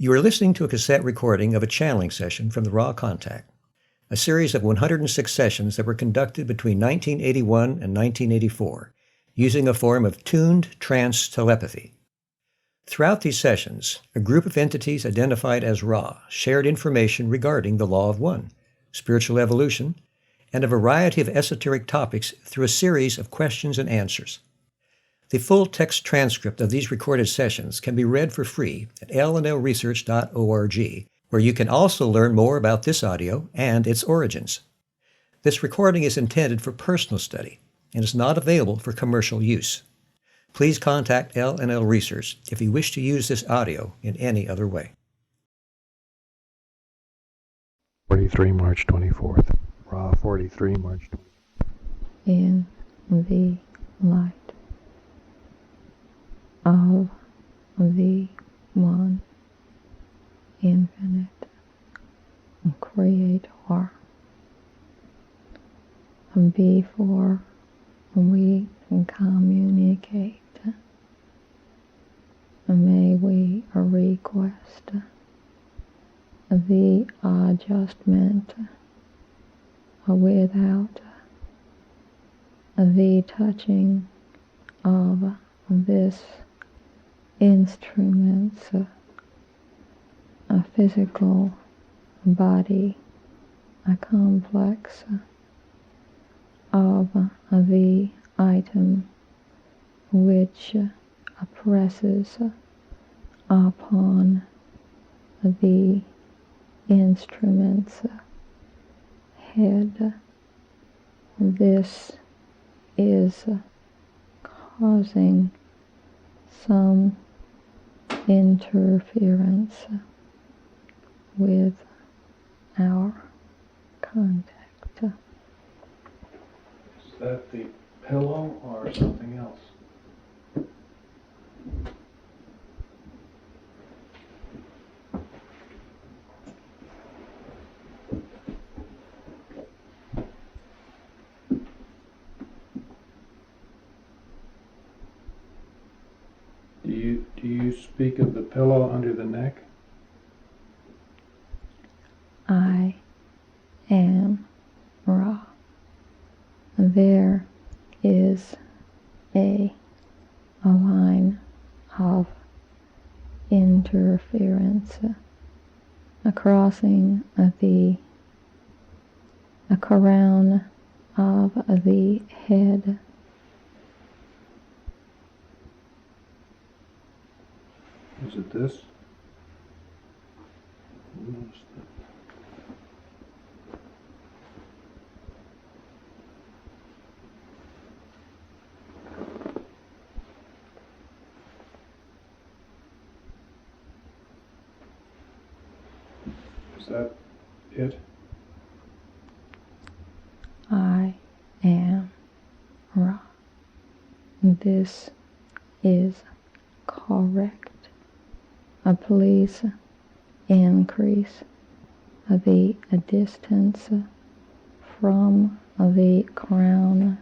You are listening to a cassette recording of a channeling session from the Raw Contact, a series of 106 sessions that were conducted between 1981 and 1984, using a form of tuned trance telepathy. Throughout these sessions, a group of entities identified as Ra shared information regarding the Law of One, spiritual evolution, and a variety of esoteric topics through a series of questions and answers. The full text transcript of these recorded sessions can be read for free at lnlresearch.org, where you can also learn more about this audio and its origins. This recording is intended for personal study and is not available for commercial use. Please contact LNL Research if you wish to use this audio in any other way. 43 March 24th. Raw 43 March 24th. In the light of the one infinite creator, before we communicate, may we request the adjustment without the touching of this instrument's physical body, a complex of the item which presses upon the instrument's head. This is causing some interference with our contact. Is that the pillow or something else? Do you speak of the pillow under the neck? I am Ra. There is a line of interference crossing the crown of the head. Is it this? Is that it? I am Ra. This is correct. Please increase the distance from the crown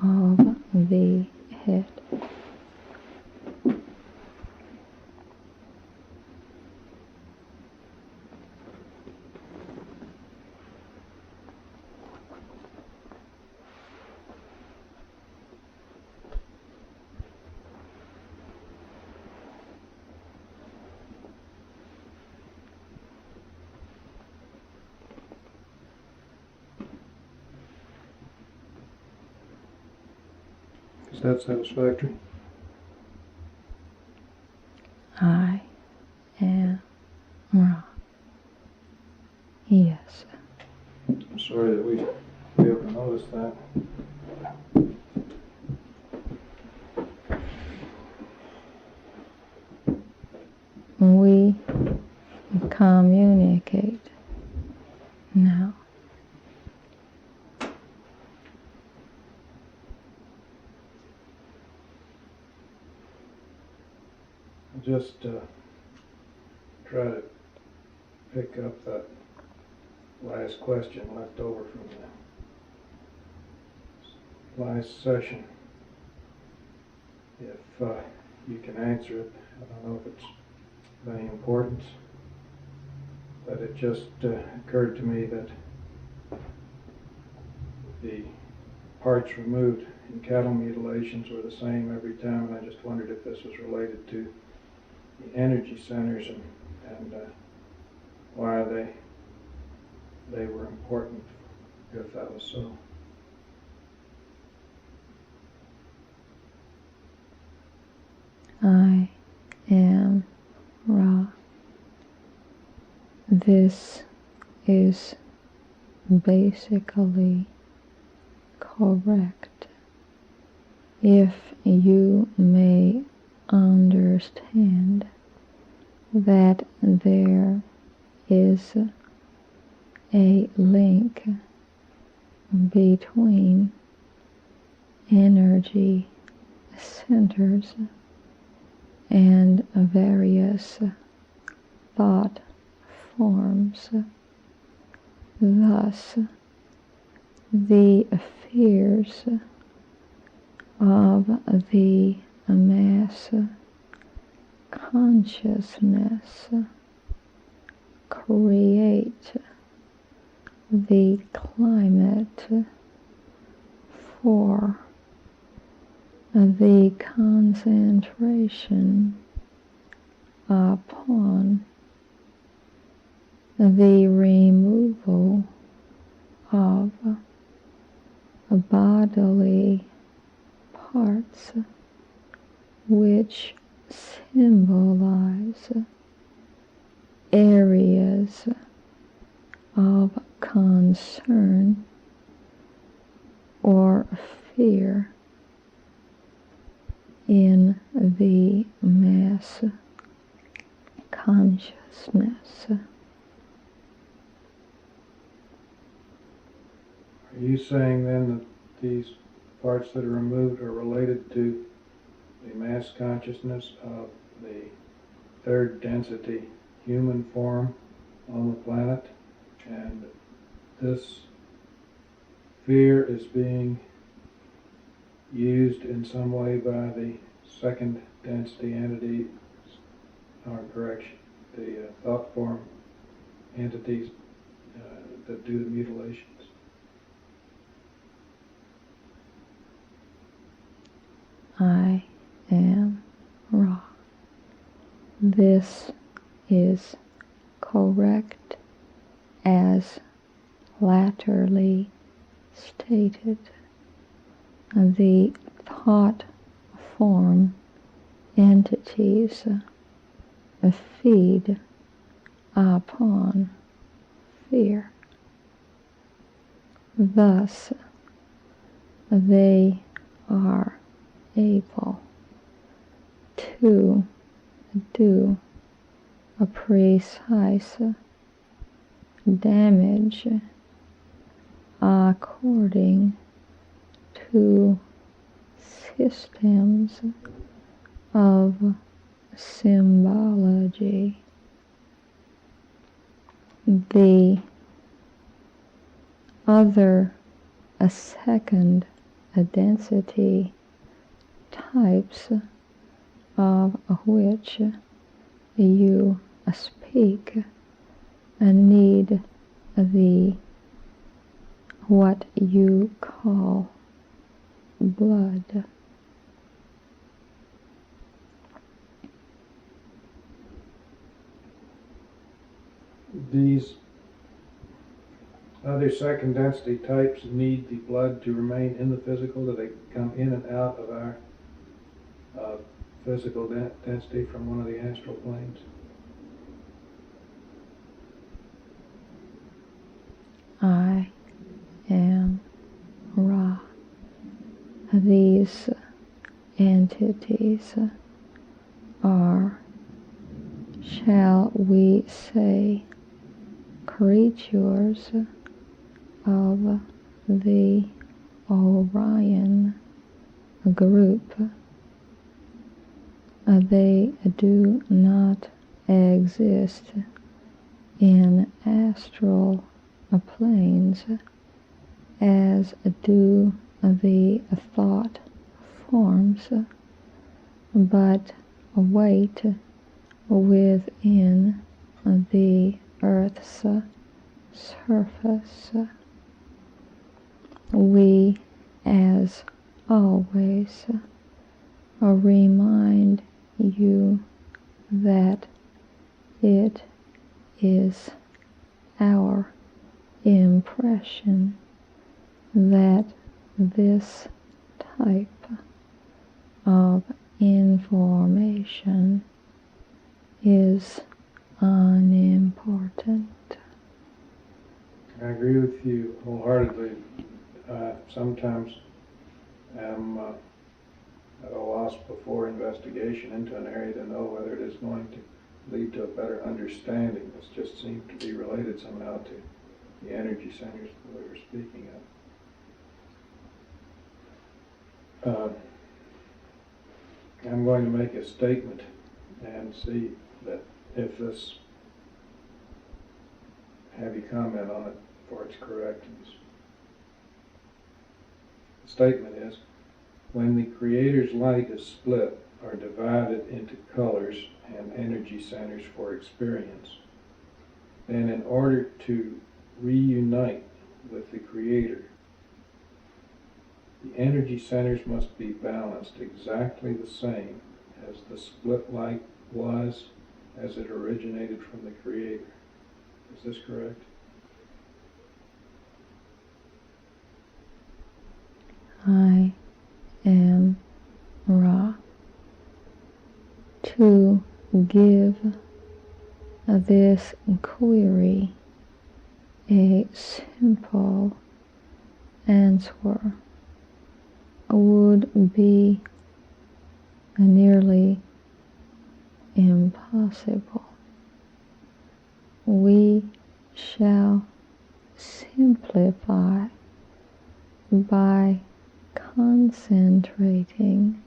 of the head. Is that satisfactory? I am Ra. Yes. I'm sorry that we failed to notice that. We communicate now. Just try to pick up that last question left over from the last session. If you can answer it, I don't know if it's of any importance. But it just occurred to me that the parts removed in cattle mutilations were the same every time, and I just wondered if this was related to the energy centers and why they were important, if that was so. I am Ra. This is basically correct. If you may understand that there is a link between energy centers and various thought forms. Thus, the fears of the mass consciousness create the climate for the concentration upon the removal of bodily parts which symbolize areas of concern or fear in the mass consciousness. Are you saying then that these parts that are removed are related to the mass consciousness of the third density human form on the planet, and this fear is being used in some way by the second density entity, or correction, the thought form entities that do the mutilations? I am Ra. This is correct as latterly stated. The thought form entities feed upon fear. Thus, they are able to do a precise damage according to systems of symbology. The other second density types of which you speak need the what you call blood. These other second density types need the blood to remain in the physical? Do they come in and out of our physical density from one of the astral planes? I am Ra. These entities are, shall we say, creatures of the Orion group. They do not exist in astral planes as do the thought forms, but wait within the Earth's surface. We, as always, remind you that it is our impression that this type of information is unimportant. I agree with you wholeheartedly. Sometimes am at a loss before investigation into an area to know whether it is going to lead to a better understanding. This just seems to be related somehow to the energy centers that we were speaking of. I'm going to make a statement and see that if this, have you comment on it for its correctness. The statement is, when the Creator's light is split or divided into colors and energy centers for experience, then in order to reunite with the Creator, the energy centers must be balanced exactly the same as the split light was as it originated from the Creator. Is this correct? I am Ra. To give this query a simple answer would be nearly impossible. We shall simplify by concentrating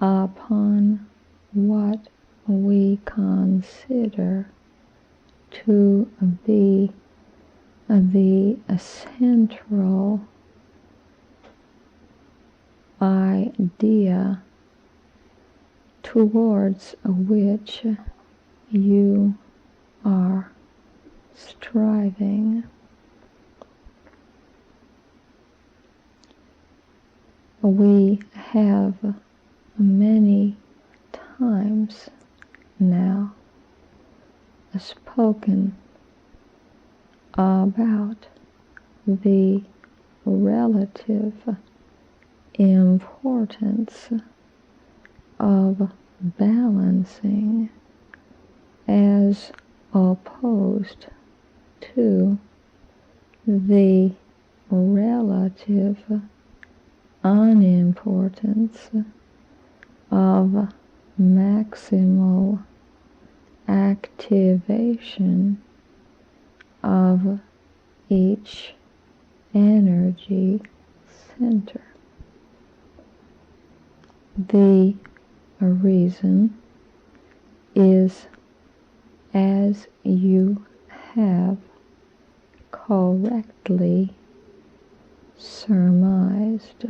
upon what we consider to be the central idea towards which you are striving. We have many times now spoken about the relative importance of balancing as opposed to the relative unimportance of maximal activation of each energy center. The reason is, as you have correctly surmised,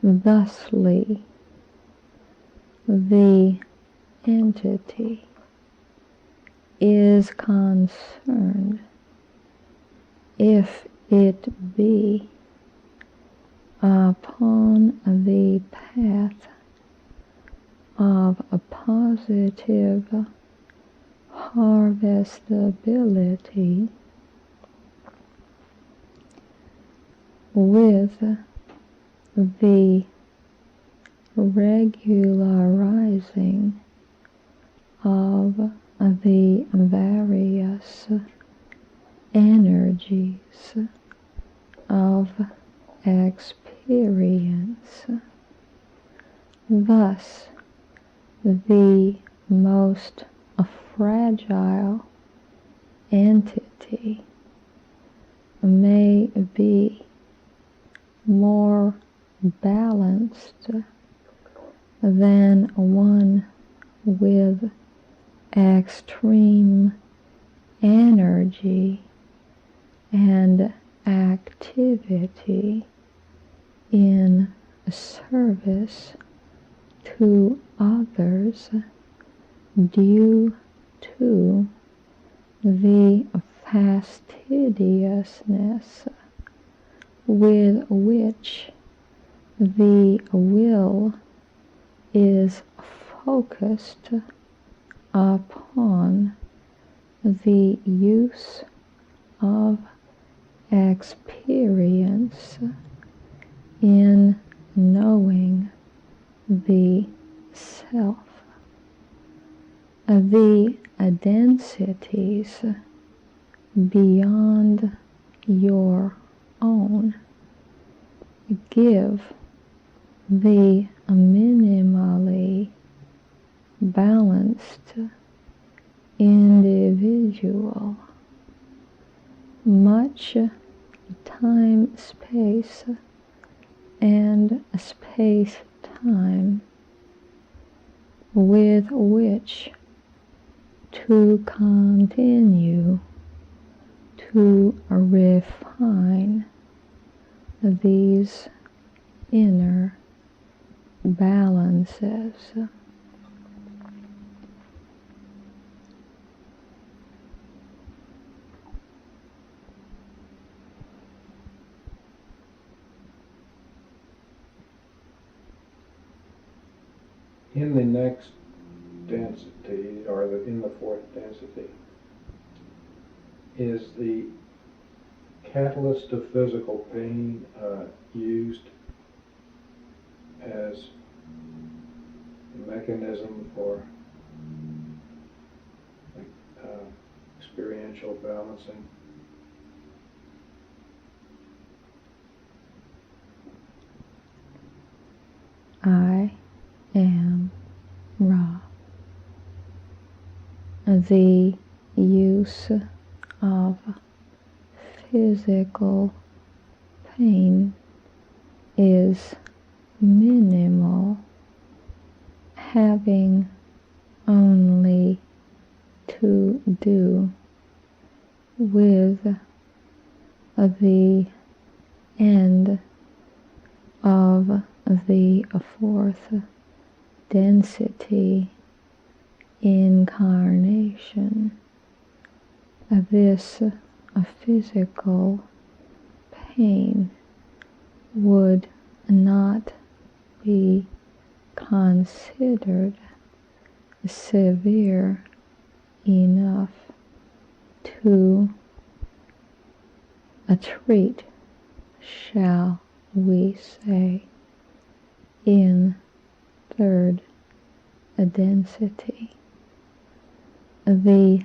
thusly the entity is concerned, if it be upon the path of a positive harvestability, with the regularizing of the various energies of experience. Thus, the most fragile entity may be more balanced than one with extreme energy and activity in service to others due to the fastidiousness with which the will is focused upon the use of experience in knowing the self. The densities beyond your own give the minimally balanced individual much time, space, and space-time with which to continue to refine these inner balances. In the next density, or in the fourth density, is the catalyst of physical pain used as a mechanism for experiential balancing? I am Ra. The use of physical pain is minimal, having only to do with the end of the fourth density incarnation. This physical pain would not be considered severe enough to treat, shall we say, in third density. The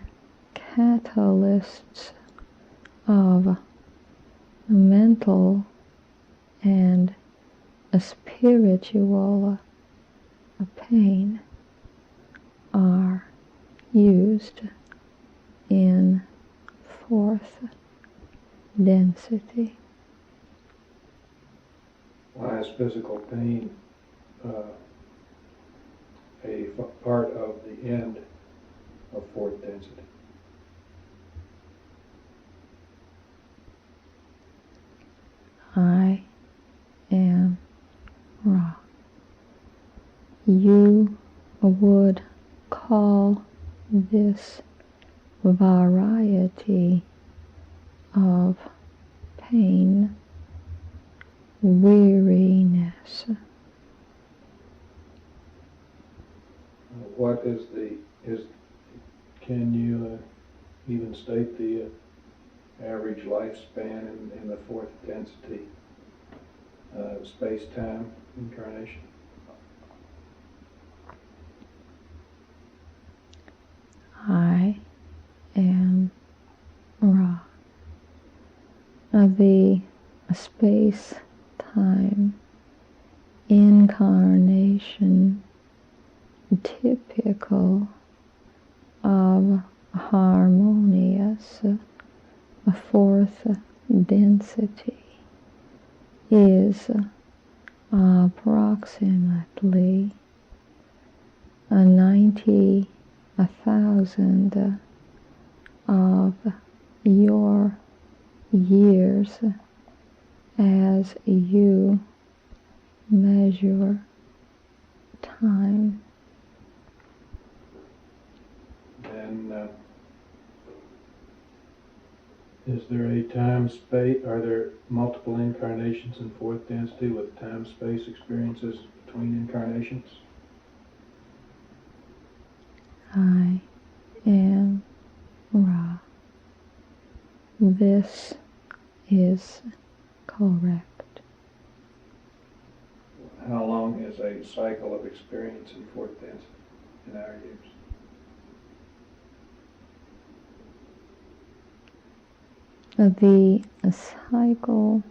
catalysts of mental and spiritual pain are used in fourth density. Why is physical pain a part of the end of fourth density? I am Ra. You would call this variety of pain weariness. What is can you even state the average lifespan in the fourth density space-time incarnation? I am Ra. The space-time incarnation typical of harmonious fourth density is approximately 90,000 of your years as you measure time. then is there a time space? Are there multiple incarnations in fourth density with time space experiences between incarnations? I am Ra. This is correct. How long is a cycle of experience in fourth density in our years? The cycle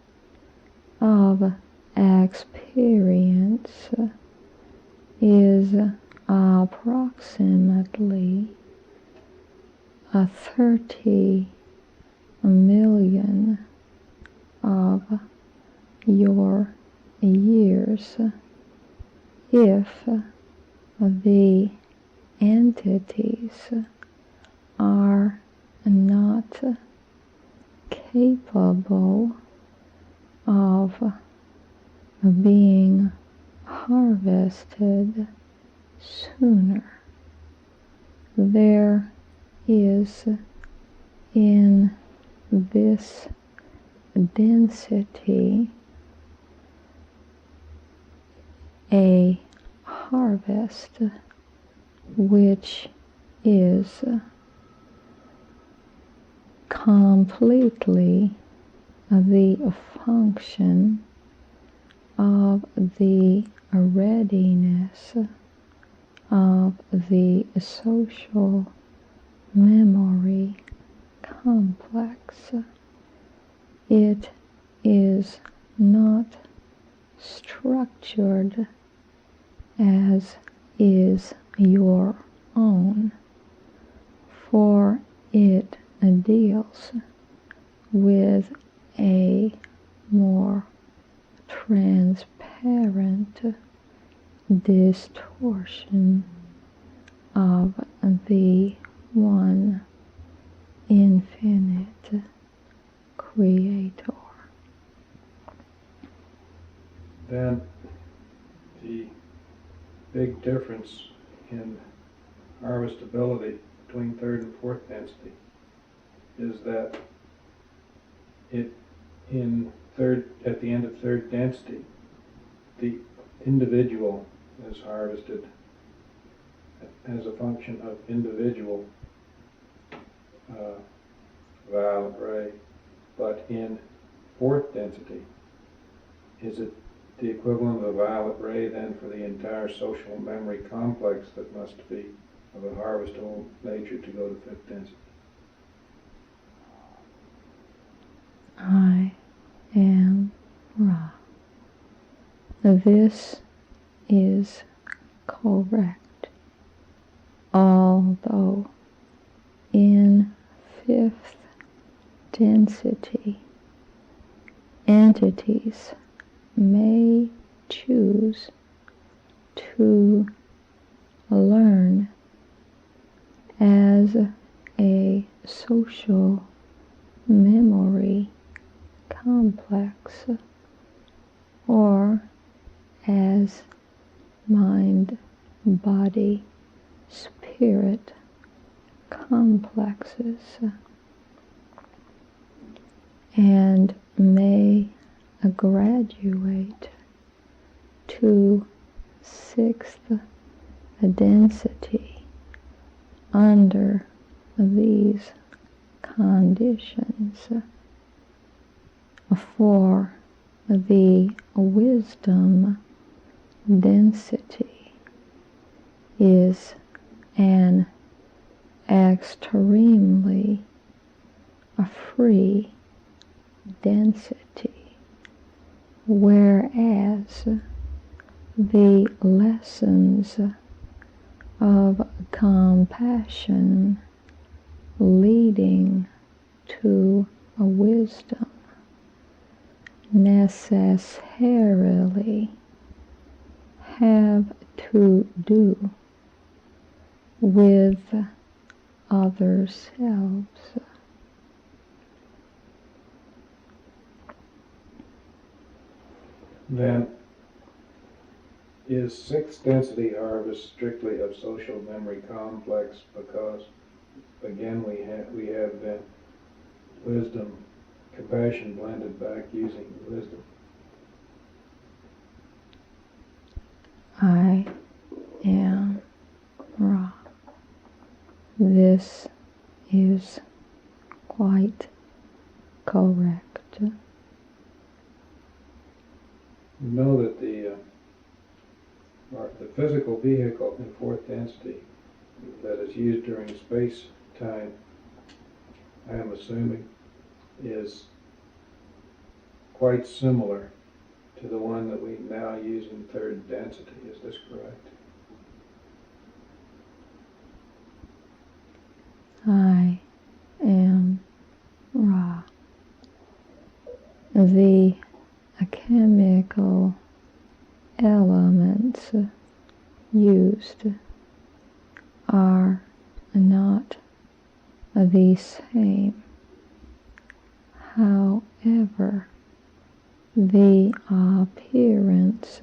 of experience is approximately 30 million of your years if the entities are not capable of being harvested sooner. There is in this density a harvest which is completely the function of the readiness of the social memory complex. It is not structured as is your own, for it deals with a more transparent distortion of the one infinite creator. Then the big difference in harvestability between third and fourth density is that at the end of third density, the individual is harvested as a function of individual violet ray, but in fourth density, is it the equivalent of a violet ray then for the entire social memory complex that must be of a harvestable nature to go to fifth density? I am Ra. This is correct, although in fifth density, entities may choose to learn as a social memory complex or as mind, body, spirit complexes, and may graduate to sixth density under these conditions. For the wisdom density is an extremely free density, whereas the lessons of compassion leading to a wisdom necessarily have to do with other selves. Then is sixth density harvest strictly of social memory complex because again we have been wisdom, compassion blended back using wisdom. I am Ra. This is quite correct. You know that the physical vehicle in fourth density that is used during space-time, I am assuming, is quite similar to the one that we now use in third density. Is this correct? I am Ra. The chemical elements used are not the same. However, the appearance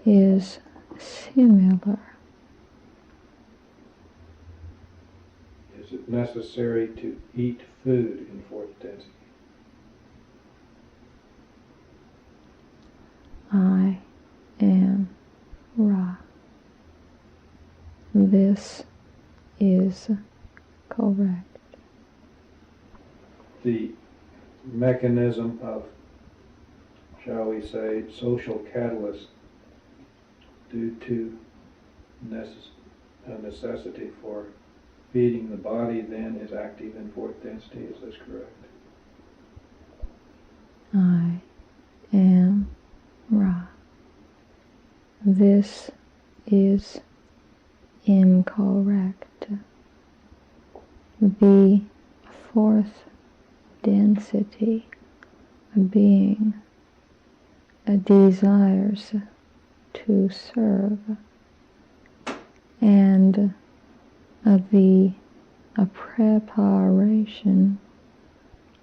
is similar. Is it necessary to eat food in fourth density? I am Ra. This is correct. The mechanism of, shall we say, social catalyst due to a necessity for feeding the body then is active in fourth density. Is this correct? I am Ra. This is incorrect. The fourth density being desires to serve, and the preparation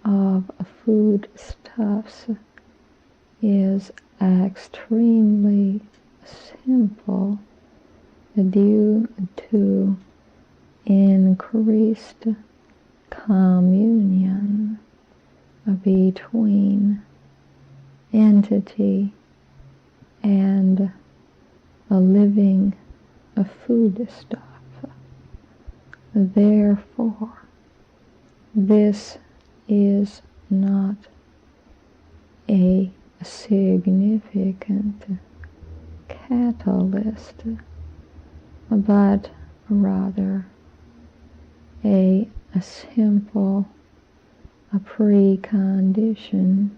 of foodstuffs is extremely simple due to increased communion between entity and a living foodstuff. Therefore, this is not a significant catalyst, but rather a simple precondition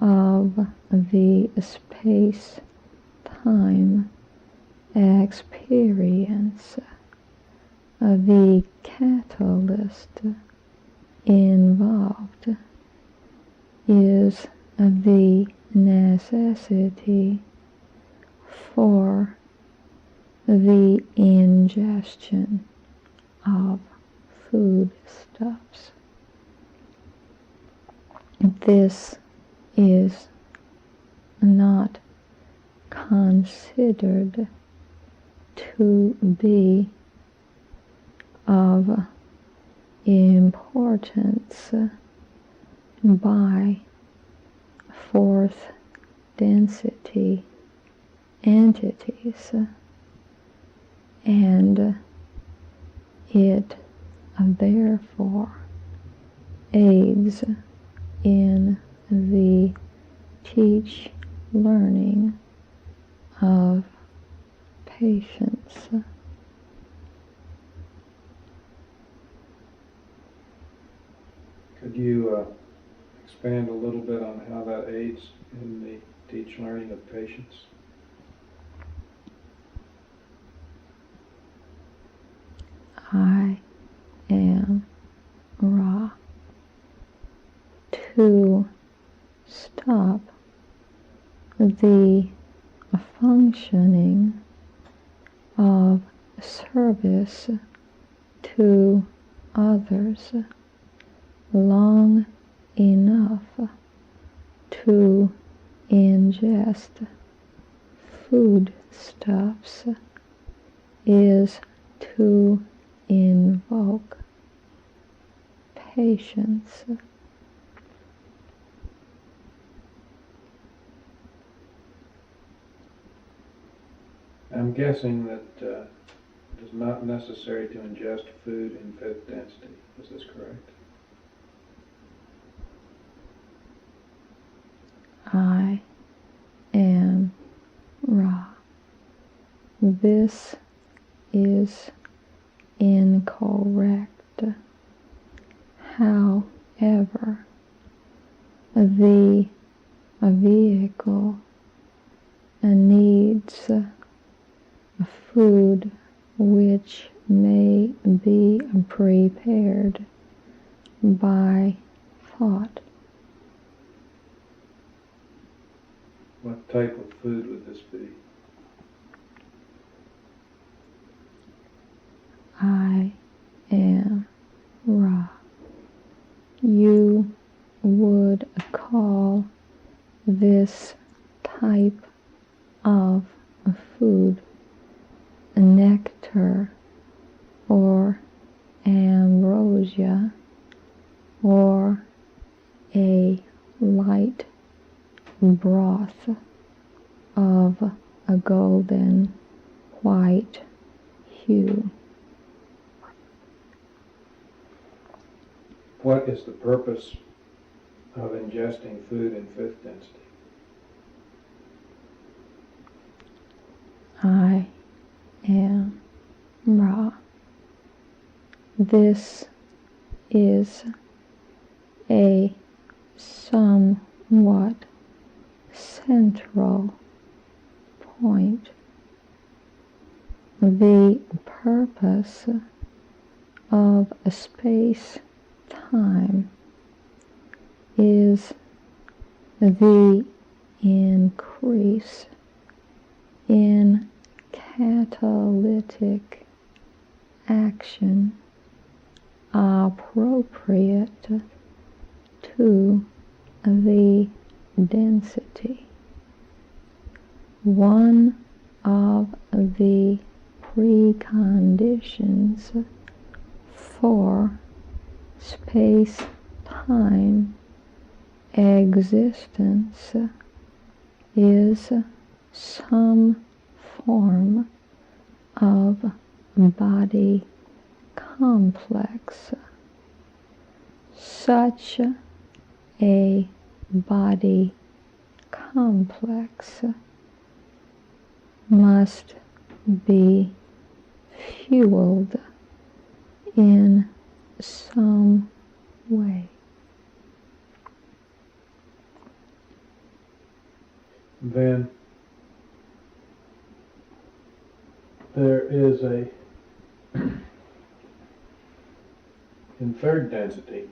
of the space-time experience. The catalyst involved is the necessity for the ingestion of foodstuffs. This is not considered to be of importance by fourth density entities, and it therefore aids in the learning of patience. Could you expand a little bit on how that aids in the learning of patience? I am Ra. To stop the functioning of service to others long enough to ingest foodstuffs is to invoke patience. I'm guessing that it is not necessary to ingest food in fifth density. Is this correct? I am Ra. This is incorrect. However, the vehicle needs food which may be prepared by thought. What type of food would this be? I am Ra. You would call this type of food nectar or ambrosia or a light broth of a golden white hue. What is the purpose of ingesting food in fifth density? I am Ra. This is a somewhat central point. The purpose of a space-time is the increase in catalytic action appropriate to the density. One of the preconditions for space-time existence is some form of body complex. Such a body complex must be fueled in some way. Then there is in third density,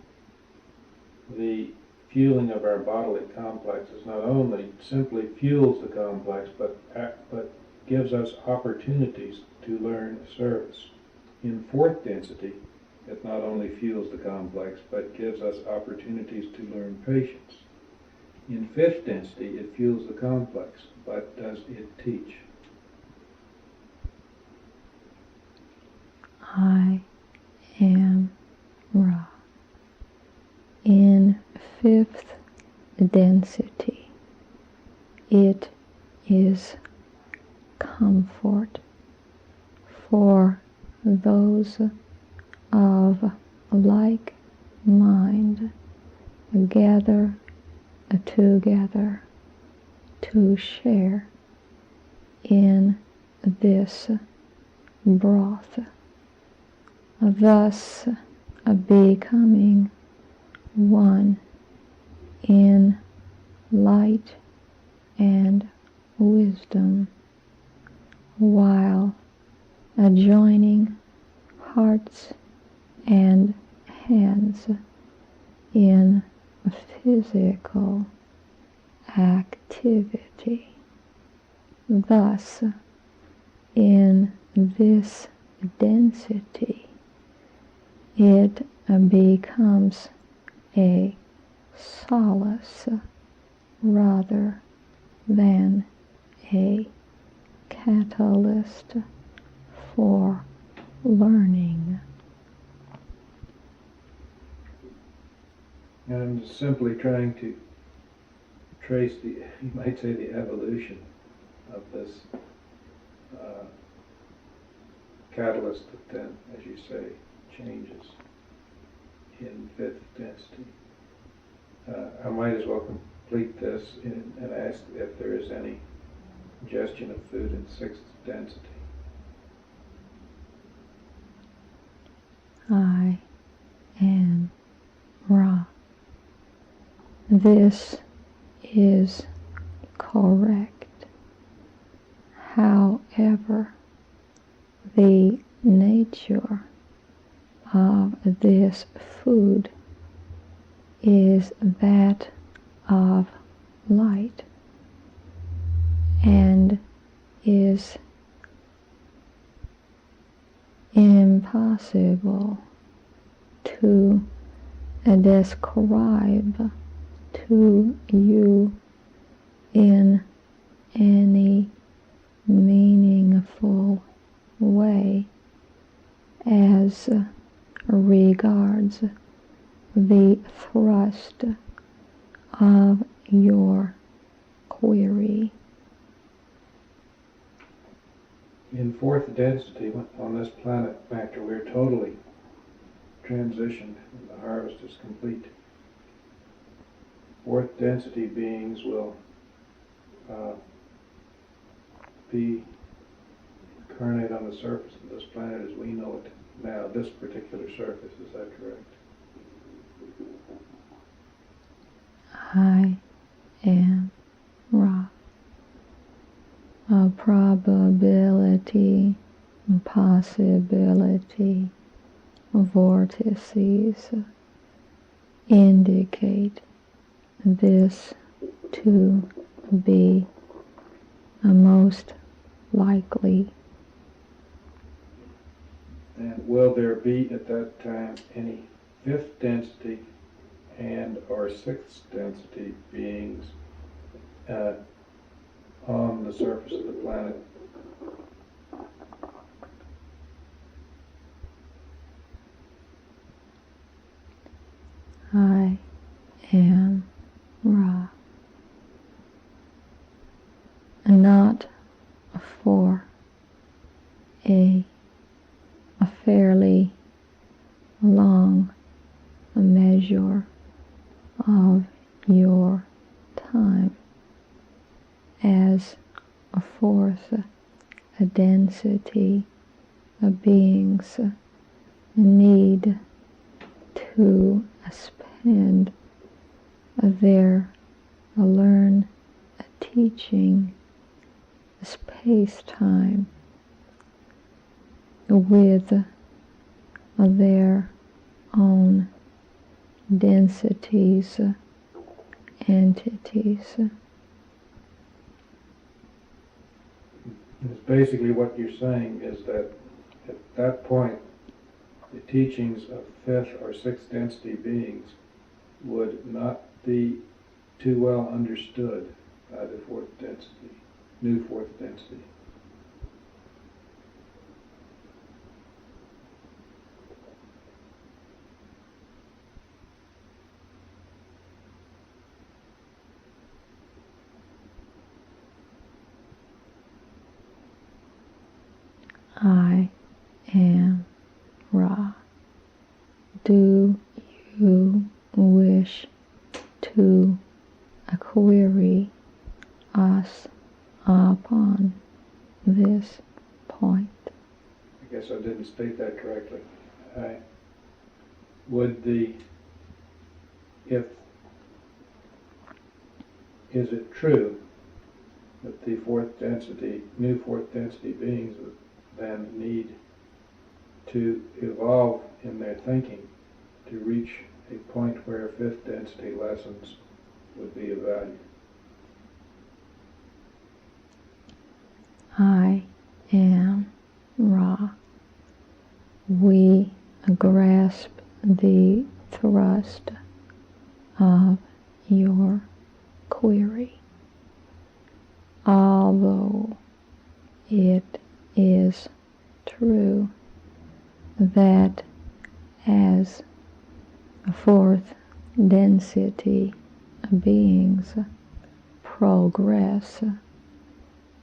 the fueling of our bodily complexes not only simply fuels the complex, but gives us opportunities to learn service. In fourth density, it not only fuels the complex, but gives us opportunities to learn patience. In fifth density, it fuels the complex, but does it teach? I am Ra. In fifth density, it is comfort for those of like mind gather together to share in this broth, thus becoming one in light and wisdom, while joining hearts and hands in physical activity. Thus, in this density, it becomes a solace rather than a catalyst for learning. And I'm just simply trying to trace the, you might say, the evolution of this catalyst that then, as you say, changes in fifth density. I might as well complete this and ask if there is any ingestion of food in sixth density. I am Ra. This is correct. However, the nature of this food is that of light and is impossible to describe to you in any meaningful way as regards the thrust of your query. In fourth density on this planet, after we're totally transitioned and the harvest is complete, fourth density beings will be incarnate on the surface of this planet as we know it now, this particular surface. Is that correct? I am Ra. A probability, possibility, vortices indicate this to be most likely. And will there be at that time any fifth density and or sixth density beings on the surface of the planet? I am Ra. Not for a fairly long measure of your time as a fourth density of beings need to spend their learn teaching space-time with their own densities, entities. It's basically what you're saying is that at that point the teachings of fifth or sixth density beings would not be too well understood by the fourth density, new fourth density. I am Ra. Do you wish to query us upon this point? I guess I didn't state that correctly. Is it true that the fourth density, new fourth density beings would then need to evolve in their thinking to reach a point where fifth density lessons would be of value? I am Ra. We grasp the thrust of your query. Although it is true that as fourth density beings progress,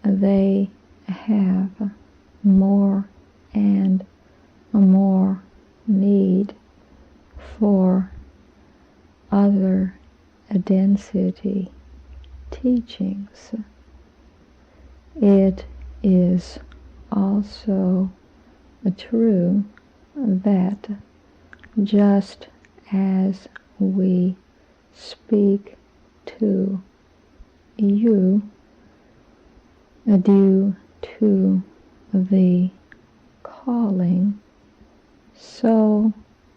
they have more and more need for other density teachings. It is also true that just as we speak to you due to the calling, so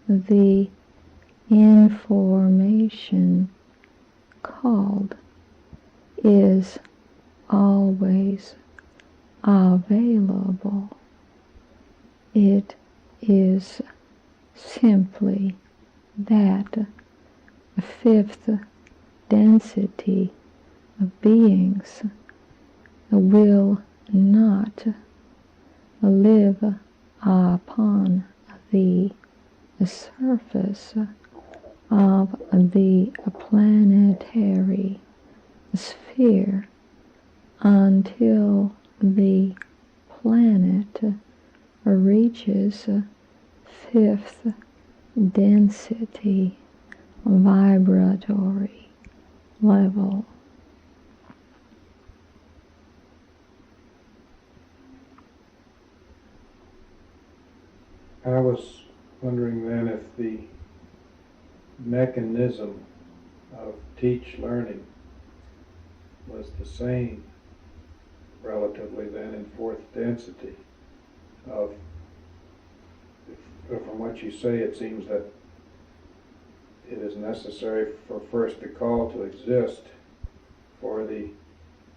the information called is always available. It is simply that fifth density of beings will not live upon the surface of the planetary sphere until the planet reaches fifth density vibratory level. I was wondering then if the mechanism of teach learning was the same relatively then in fourth density of, from what you say, it seems that it is necessary for first the call to exist for the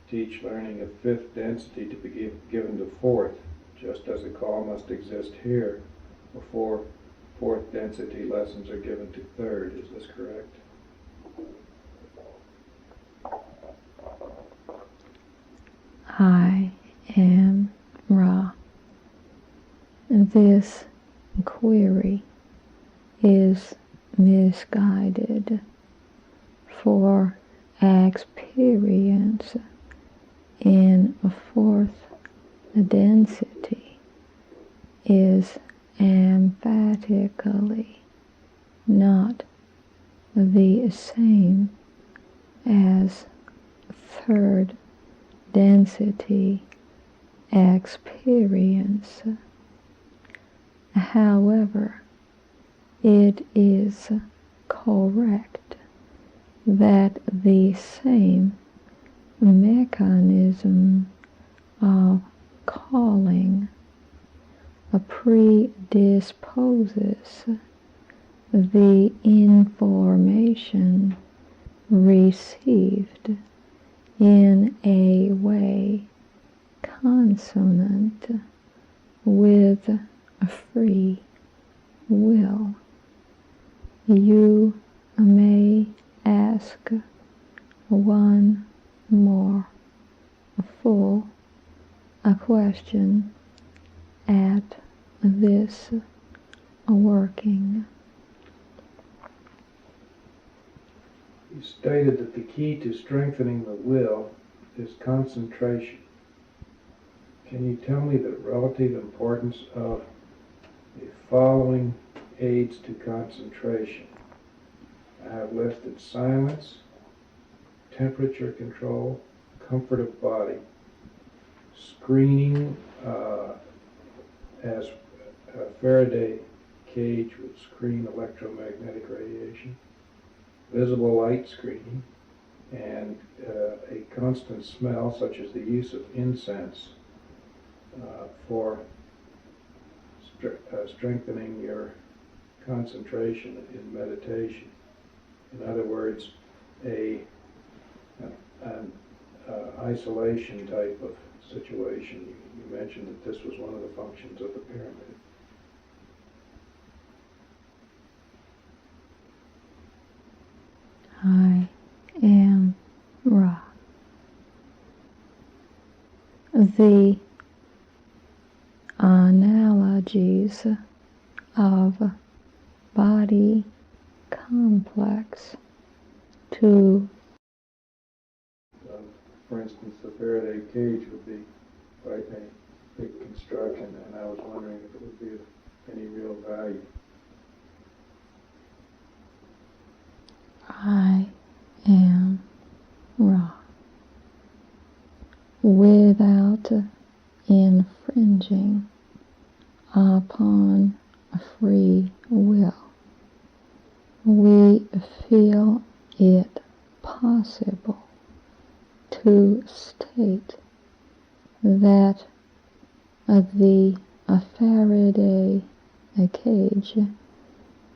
teach learning of fifth density to be given to fourth, just as a call must exist here before fourth density lessons are given to third. Is this correct? I am Ra. This query is misguided, for experience in a fourth density is emphatically not the same as third density experience. However, it is correct that the same mechanism of calling predisposes the information received in a way consonant with free will. You may ask one more full question at this working. You stated that the key to strengthening the will is concentration. Can you tell me the relative importance of the following aids to concentration? I have listed silence, temperature control, comfort of body, screening as a Faraday cage would screen electromagnetic radiation, visible light screening, and a constant smell such as the use of incense for strengthening your concentration in meditation. In other words, an isolation type of situation. You mentioned that this was one of the functions of the pyramid. I am Ra. The analogies of body complex to For instance, the Faraday cage would be quite a big construction, and I was wondering if it would be of any real value. I am Ra, without infringing upon free will. We feel it possible to state that the Faraday cage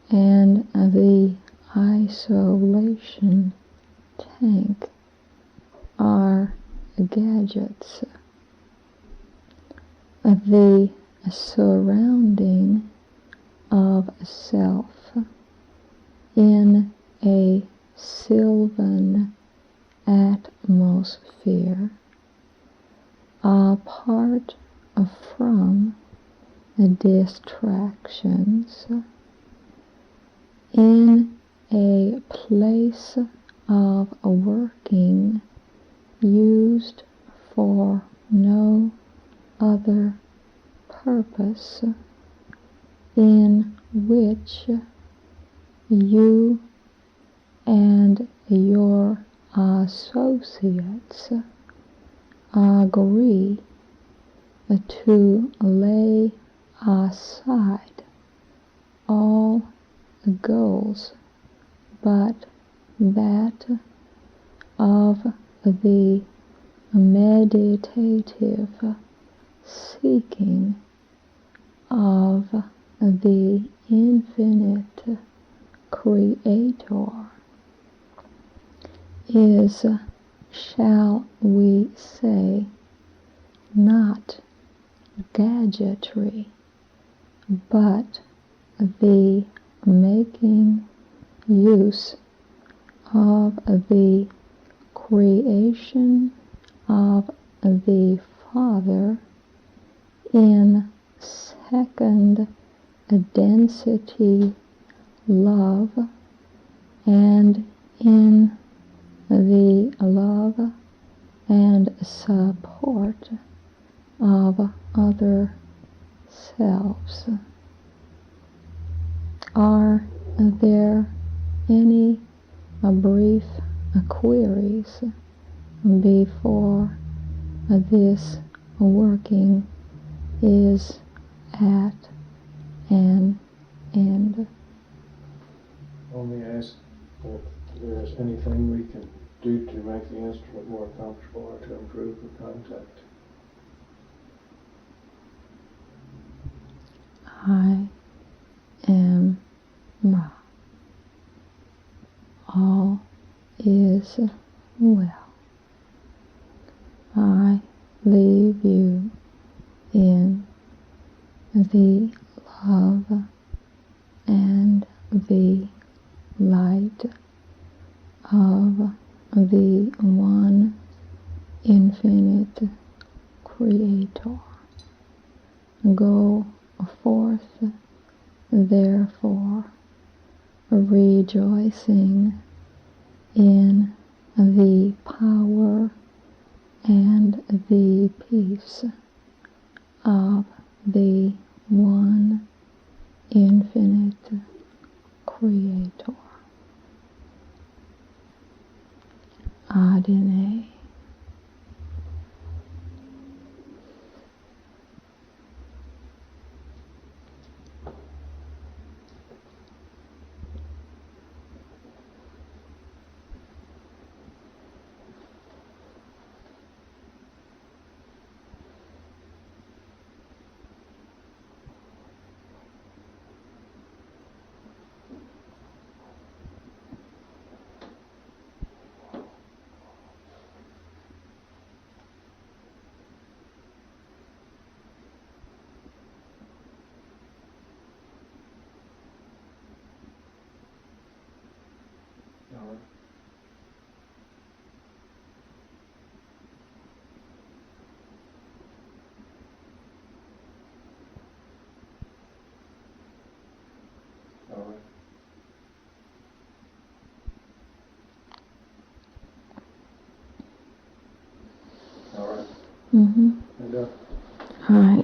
and the isolation tank are gadgets. The surrounding of self in a sylvan atmosphere, apart from distractions, in a place of working used for no other purpose, in which you and your associates agree to lay aside all goals but that of the meditative seeking of the infinite Creator is, shall we say, not gadgetry, but the making use of the creation of the Father in second density love, and in the love and support of other selves. Are there any brief queries before this working is at an end? Only ask if there's anything we can do to make the instrument more comfortable or to improve the contact. I am Ra. All is well. I leave you in the love and the light of the one infinite Creator. Go forth, therefore, rejoicing in the power and the peace of the one infinite Creator. Adonai. All right. All right. All right. Mm-hmm. And, All right.